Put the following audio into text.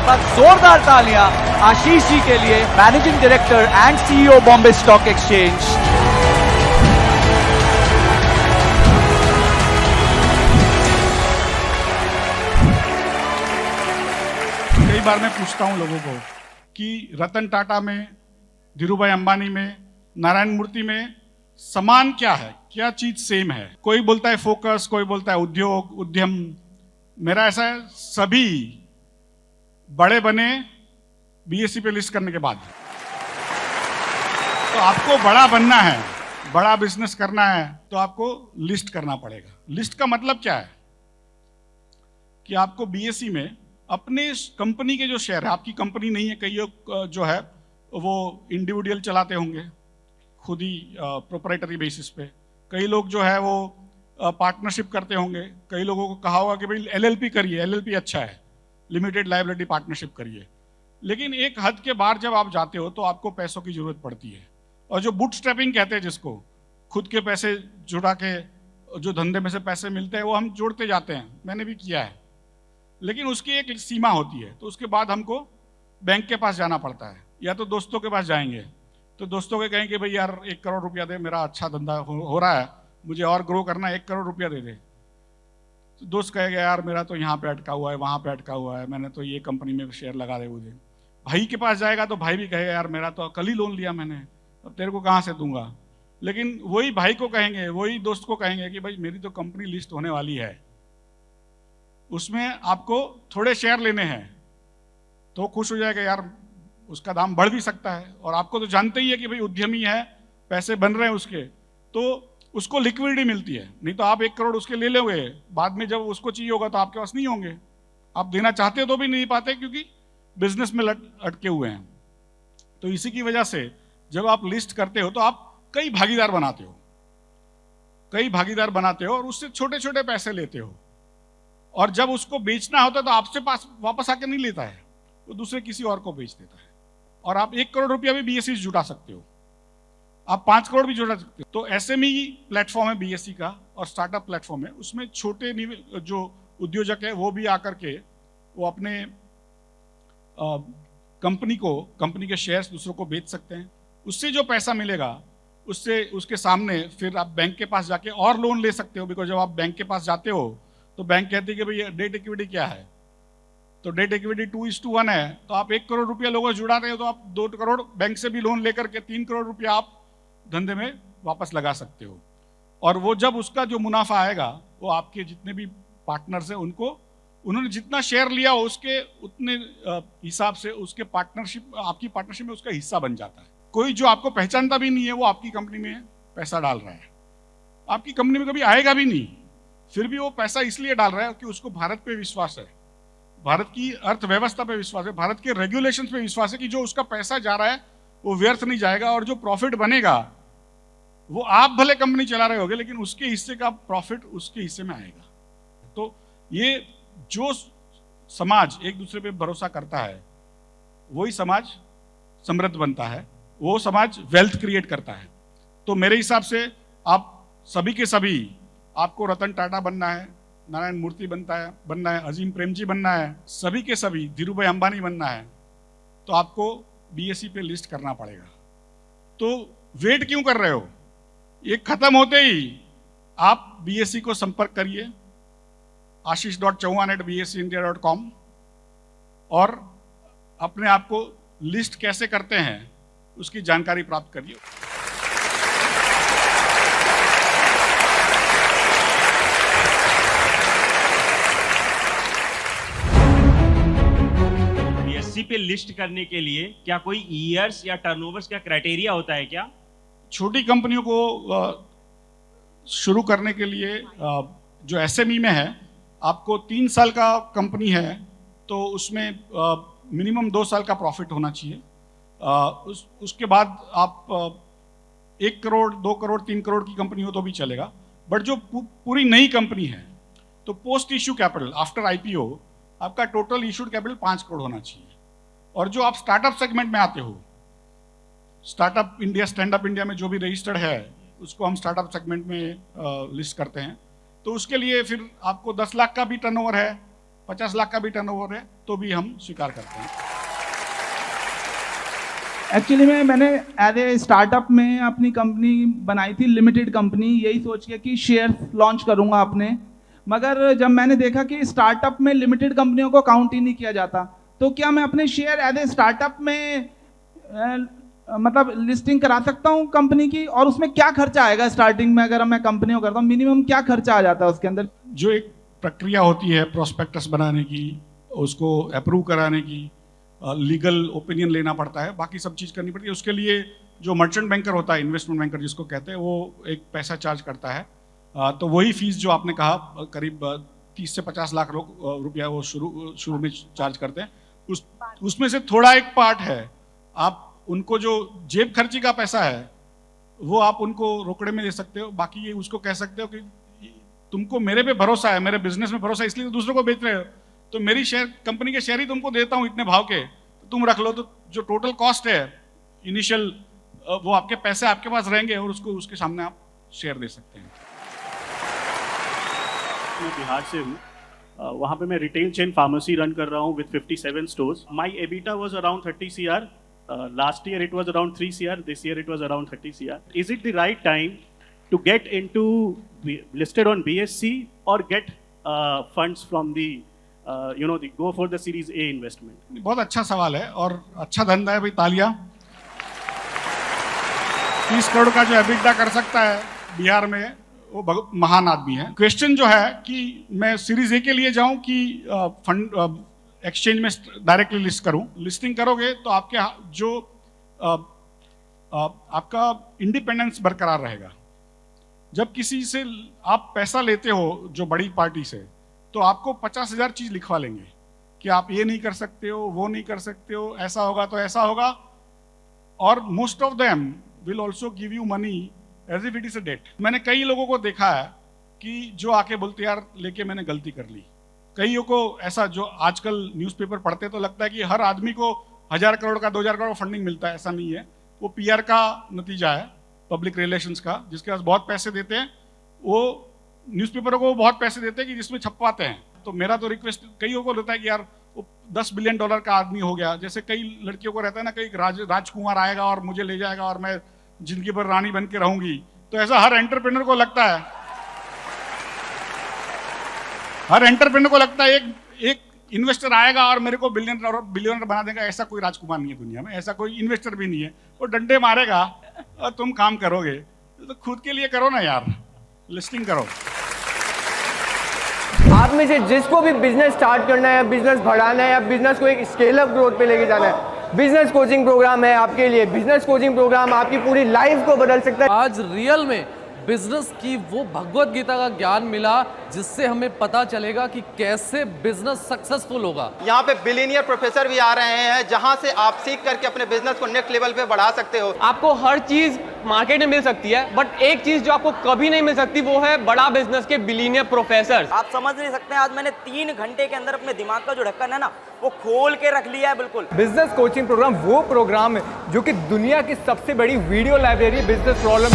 बार जोरदार तालियां आशीष जी के लिए, managing director and CEO Bombay stock exchange. कई बार मैं पूछता हूं लोगों को कि रतन टाटा में, धीरूभाई अंबानी में, नारायण मूर्ति में समान क्या है, क्या चीज सेम है? कोई बोलता है फोकस, कोई बोलता है उद्योग, उद्यम। मेरा ऐसा है, सभी बड़े बने बीएसई पे लिस्ट करने के बाद। तो आपको बड़ा बनना है, बड़ा बिजनेस करना है, तो आपको लिस्ट करना पड़ेगा। लिस्ट का मतलब क्या है कि आपको बीएसई में अपने कंपनी के जो शेयर है, आपकी कंपनी नहीं है, कई लोग जो है वो इंडिविजुअल चलाते होंगे खुद ही प्रोप्राइटरी बेसिस पे, कई लोग जो है वो पार्टनरशिप करते होंगे, कई लोगों को कहा होगा कि भाई एलएलपी करिए, एलएलपी अच्छा है, लिमिटेड लायबिलिटी पार्टनरशिप करिए। लेकिन एक हद के बाहर जब आप जाते हो तो आपको पैसों की जरूरत पड़ती है, और जो बूटस्ट्रैपिंग कहते हैं, जिसको खुद के पैसे जुड़ा के जो धंधे में से पैसे मिलते हैं वो हम जोड़ते जाते हैं, मैंने भी किया है, लेकिन उसकी एक सीमा होती है। तो उसके बाद हमको बैंक के पास जाना पड़ता है, या तो दोस्तों के पास जाएंगे, तो दोस्तों के कहेंगे भाई यार 1 करोड़ रुपया दे, मेरा अच्छा धंधा हो रहा है, मुझे और ग्रो करना है, 1 करोड़ रुपया दे दे। तो दोस्त कहेगा यार मेरा तो यहाँ पे अटका हुआ है, वहाँ पे अटका हुआ है, मैंने तो ये कंपनी में शेयर लगा दे मुझे। भाई के पास जाएगा तो भाई भी कहेगा यार मेरा तो कल ही लोन लिया मैंने, अब तेरे को कहाँ से दूंगा। लेकिन वही भाई को कहेंगे, वही दोस्त को कहेंगे कि भाई मेरी तो कंपनी लिस्ट होने वाली है, उसमें आपको थोड़े शेयर लेने हैं, तो खुश हो जाएगा यार उसका दाम बढ़ भी सकता है, और आपको तो जानते ही है कि भाई उद्यमी है, पैसे बन रहे हैं उसके, तो उसको लिक्विडिटी मिलती है। नहीं तो आप 1 करोड़ उसके ले लोगे, बाद में जब उसको चाहिए होगा तो आपके पास नहीं होंगे, आप देना चाहते हो तो भी नहीं पाते, क्योंकि बिजनेस में अटके हुए हैं। तो इसी की वजह से जब आप लिस्ट करते हो तो आप कई भागीदार बनाते हो, और उससे छोटे छोटे पैसे लेते हो, और जब उसको बेचना होता है तो आपसे पास वापस आके नहीं लेता है, वो दूसरे किसी और को बेच देता है। और आप 1 करोड़ रुपया भी बीएसई से जुटा सकते हो, आप 5 करोड़ भी जुटा सकते हो। तो एसएमई प्लेटफॉर्म है बीएसई का, और स्टार्टअप प्लेटफॉर्म है, उसमें छोटे जो उद्योजक है वो भी आकर के वो अपने कंपनी के शेयर्स दूसरों को बेच सकते हैं। उससे जो पैसा मिलेगा उससे उसके सामने फिर आप बैंक के पास जाके और लोन ले सकते हो, बिकॉज जब आप बैंक के पास जाते हो तो बैंक कहती है कि भाई डेट इक्विटी क्या है, तो डेट इक्विटी 2:1 है, तो आप 1 करोड़ रुपया लोगों जुड़ा रहे हो तो आप 2 करोड़ बैंक से भी लोन लेकर के 3 करोड़ रुपया आप धंधे में वापस लगा सकते हो। और वो जब उसका जो मुनाफा आएगा वो आपके जितने भी पार्टनर्स हैं उन्होंने जितना शेयर लिया हो उसके उतने हिसाब से उसके आपकी पार्टनरशिप में उसका हिस्सा बन जाता है। कोई जो आपको पहचानता भी नहीं है वो आपकी कंपनी में पैसा डाल रहा है, आपकी कंपनी में कभी आएगा भी नहीं, फिर भी वो पैसा इसलिए डाल रहा है कि उसको भारत पे विश्वास है, भारत की अर्थव्यवस्था पे विश्वास है, भारत के रेगुलेशंस पे विश्वास है कि जो उसका पैसा जा रहा है वो व्यर्थ नहीं जाएगा, और जो प्रॉफिट बनेगा वो आप भले कंपनी चला रहे होगे लेकिन उसके हिस्से का प्रॉफिट उसके हिस्से में आएगा। तो ये जो समाज एक दूसरे पे भरोसा करता है वही समाज समृद्ध बनता है, वो समाज वेल्थ क्रिएट करता है। तो मेरे हिसाब से आप सभी के सभी, आपको रतन टाटा बनना है, नारायण मूर्ति बनना है, अजीम प्रेमजी बनना है, सभी के सभी धीरूभाई अंबानी बनना है, तो आपको बीएसई पे लिस्ट करना पड़ेगा। तो वेट क्यों कर रहे हो? ये खत्म होते ही आप बीएसई को संपर्क करिए ashish.chauhan@bseindia.com, और अपने आप को लिस्ट कैसे करते हैं उसकी जानकारी प्राप्त करिए। बीएसई पे लिस्ट करने के लिए क्या कोई ईयर्स या टर्नओवर्स का क्राइटेरिया होता है क्या? छोटी कंपनियों को शुरू करने के लिए जो एसएमई में है, आपको 3 साल का कंपनी है तो उसमें मिनिमम 2 साल का प्रॉफिट होना चाहिए। उसके बाद आप 1 करोड़ 2 करोड़ 3 करोड़ की कंपनी हो तो भी चलेगा। बट जो पूरी नई कंपनी है तो post issue capital after IPO आपका टोटल इश्यूड कैपिटल 5 करोड़ होना चाहिए। और जो आप स्टार्टअप सेगमेंट में आते हो, startup India, stand up India में जो भी रजिस्टर्ड है उसको हम स्टार्टअप सेगमेंट में लिस्ट करते हैं। तो उसके लिए फिर आपको 10 लाख का भी टर्नओवर है, 50 लाख का भी टर्नओवर है तो भी हम स्वीकार करते हैं। एक्चुअली मैंने एज ए स्टार्टअप में अपनी कंपनी बनाई थी, लिमिटेड कंपनी, यही सोच के कि शेयर लॉन्च करूंगा अपने। मगर जब मैंने देखा कि स्टार्टअप में लिमिटेड कंपनियों को काउंट ही नहीं किया जाता, तो क्या मैं अपने शेयर एज ए स्टार्टअप में मतलब लिस्टिंग करा सकता हूँ कंपनी की? और उसमें क्या खर्चा आएगा स्टार्टिंग में अगर मैं कंपनी को करता हूँ? मिनिमम क्या खर्चा आ जाता है उसके अंदर? जो एक प्रक्रिया होती है प्रोस्पेक्टस बनाने की, उसको अप्रूव कराने की, लीगल ओपिनियन लेना पड़ता है, बाकी सब चीज़ करनी पड़ती है। उसके लिए जो मर्चेंट बैंकर होता है, इन्वेस्टमेंट बैंकर जिसको कहते हैं, वो एक पैसा चार्ज करता है। तो वही फीस जो आपने कहा करीब 30 से 50 लाख रुपया वो शुरू में चार्ज करते हैं। उसमें से थोड़ा एक पार्ट है, आप उनको जो जेब खर्ची का पैसा है वो आप उनको रोकड़े में दे सकते हो। बाकी ये उसको कह सकते हो कि तुमको मेरे पे भरोसा है, मेरे बिजनेस में भरोसा है, इसलिए तो दूसरों को बेच रहे हो, तो मेरी शेयर कंपनी के शेयर ही तुमको देता हूँ इतने भाव के, तो तुम रख लो। तो जो टोटल कॉस्ट है इनिशियल, वो आपके पैसे आपके पास रहेंगे और उसको उसके सामने आप शेयर दे सकते हैं। मैं बिहार से हूँ, वहाँ पे मैं रिटेल चेन फार्मेसी रन कर रहा हूँ with 57 stores. My EBITDA was around 30 CR। Last year it was around 3 CR, this year it was around 30 CR। Is it the right time to get into listed on BSE और get funds from the go for the Series A investment? बहुत अच्छा सवाल है और अच्छा धंधा है भाई, तालियां। 30 करोड़ का जो एबिटा कर सकता है बिहार में, वो महान आदमी है। क्वेश्चन जो है कि मैं सीरीज ए के लिए जाऊं कि फंड एक्सचेंज में डायरेक्टली लिस्ट करूं। लिस्टिंग करोगे तो आपके जो आपका इंडिपेंडेंस बरकरार रहेगा। जब किसी से आप पैसा लेते हो जो बड़ी पार्टी से, तो आपको 50,000 चीज लिखवा लेंगे कि आप ये नहीं कर सकते हो, वो नहीं कर सकते हो, ऐसा होगा तो ऐसा होगा। और most of them will also give you money as if it is a debt. मैंने कई लोगों को देखा है कि जो आके बोलते यार लेके मैंने गलती कर ली। कईयों को ऐसा, जो आजकल न्यूज़पेपर पढ़ते तो लगता है कि हर आदमी को 1000 करोड़ का 2000 करोड़ फंडिंग मिलता है, ऐसा नहीं है। वो PR का नतीजा है, पब्लिक रिलेशंस का। जिसके पास बहुत पैसे देते हैं वो न्यूज़पेपरों को बहुत पैसे देते हैं कि जिसमें छपवाते हैं। तो मेरा तो रिक्वेस्ट कईयों को होता है कि यार वो $10 बिलियन का आदमी हो गया। जैसे कई लड़कियों को रहता है ना, कई राजकुमार आएगा और मुझे ले जाएगा और मैं जिंदगी भर रानी बन के रहूंगी। तो ऐसा हर एंटरप्रेन्योर को लगता है, एक इन्वेस्टर आएगा और मेरे को बिलियनर बना देगा। ऐसा कोई राजकुमार नहीं है दुनिया में, ऐसा कोई इन्वेस्टर भी नहीं है। वो डंडे मारेगा और तुम काम करोगे। तो खुद के लिए करो ना यार, लिस्टिंग करो। आप में से जिसको भी बिजनेस स्टार्ट करना है, बिजनेस बढ़ाना है या बिजनेस को एक स्केल अप ग्रोथ पे लेके जाना है, बिजनेस कोचिंग प्रोग्राम है आपके लिए। बिजनेस कोचिंग प्रोग्राम आपकी पूरी लाइफ को बदल सकता है। आज रियल में बिजनेस की वो भगवत गीता का ज्ञान मिला जिससे हमें पता चलेगा कि कैसे बिजनेस सक्सेसफुल होगा। यहाँ पे बिलियनियर प्रोफेसर भी आ रहे हैं जहाँ से आप सीख करके अपने बिजनेस को नेक्स्ट लेवल पे बढ़ा सकते हो। आपको हर चीज मार्केट में मिल सकती है, बट एक चीज जो आपको कभी नहीं मिल सकती वो है बड़ा बिजनेस के बिलियनियर प्रोफेसर। आप समझ नहीं सकते, आज मैंने 3 घंटे के अंदर अपने दिमाग का जो ढक्कन है ना, वो खोल के रख लिया है बिल्कुल। बिजनेस कोचिंग प्रोग्राम वो प्रोग्राम है जो कि दुनिया की सबसे बड़ी वीडियो लाइब्रेरी बिजनेस प्रॉब्लम